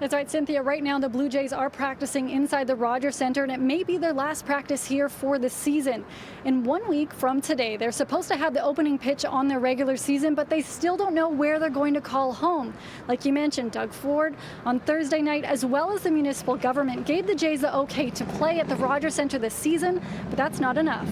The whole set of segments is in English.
That's right, Cynthia. Right now, the Blue Jays are practicing inside the Rogers Centre, and it may be their last practice here for the season. In 1 week from today, they're supposed to have the opening pitch on their regular season, but they still don't know where they're going to call home. Like you mentioned, Doug Ford on Thursday night, as well as the municipal government, gave the Jays the okay to play at the Rogers Centre this season, but that's not enough.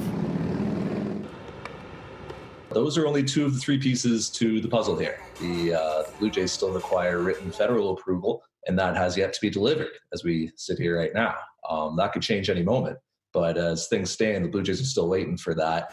Those are only two of the three pieces to the puzzle here. The Blue Jays still require written federal approval, and that has yet to be delivered as we sit here right now. That could change any moment, but as things stand, the Blue Jays are still waiting for that.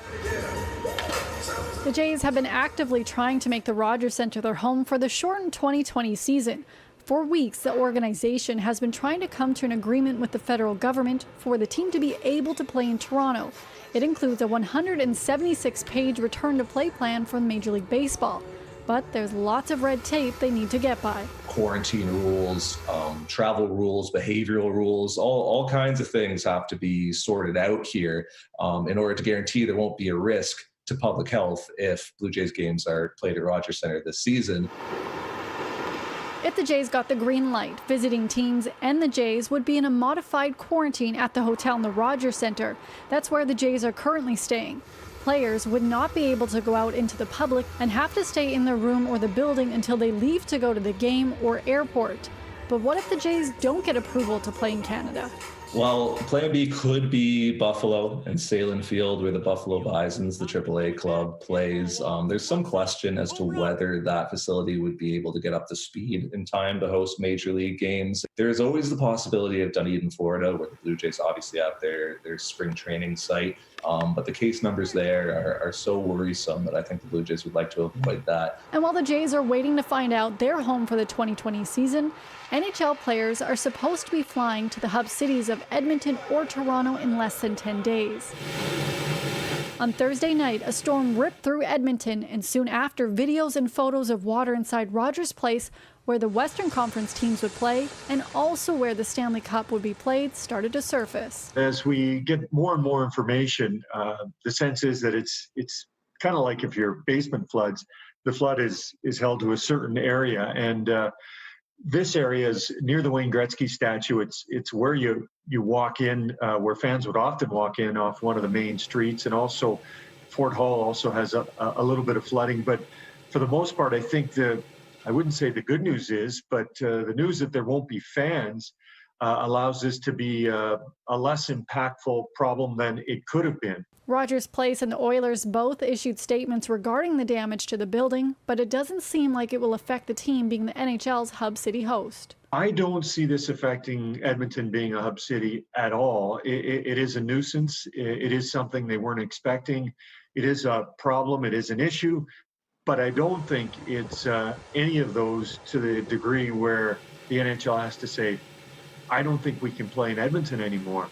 The Jays have been actively trying to make the Rogers Centre their home for the shortened 2020 season. For weeks, the organization has been trying to come to an agreement with the federal government for the team to be able to play in Toronto. It includes a 176-page return-to-play plan from Major League Baseball. But there's lots of red tape they need to get by. Quarantine rules, travel rules, behavioral rules, all kinds of things have to be sorted out here in order to guarantee there won't be a risk to public health if Blue Jays games are played at Rogers Centre this season. If the Jays got the green light, visiting teams and the Jays would be in a modified quarantine at the hotel in the Rogers Centre. That's where the Jays are currently staying. Players would not be able to go out into the public and have to stay in their room or the building until they leave to go to the game or airport. But what if the Jays don't get approval to play in Canada? Well, Plan B could be Buffalo and Salem Field, where the Buffalo Bisons, the AAA club, plays. There's some question as to whether that facility would be able to get up to speed in time to host major league games. There's always the possibility of Dunedin, Florida, where the Blue Jays obviously have their spring training site. But the case numbers there are so worrisome that I think the Blue Jays would like to avoid that. And while the Jays are waiting to find out their home for the 2020 season, NHL players are supposed to be flying to the hub cities of Edmonton or Toronto in less than 10 days. On Thursday night, a storm ripped through Edmonton, and soon after, videos and photos of water inside Rogers Place, where the Western Conference teams would play, and also where the Stanley Cup would be played, started to surface. As we get more and more information, the sense is that it's kind of like if your basement floods, the flood is held to a certain area, and this area is near the Wayne Gretzky statue. It's where you walk in, where fans would often walk in off one of the main streets, and also Fort Hall also has a little bit of flooding. But for the most part, I think I wouldn't say the good news is, but the news that there won't be fans allows this to be a less impactful problem than it could have been. Rogers Place and the Oilers both issued statements regarding the damage to the building, but it doesn't seem like it will affect the team being the NHL's hub city host. I don't see this affecting Edmonton being a hub city at all. It is a nuisance. It is something they weren't expecting. It is a problem. It is an issue. But I don't think it's any of those to the degree where the NHL has to say, I don't think we can play in Edmonton anymore.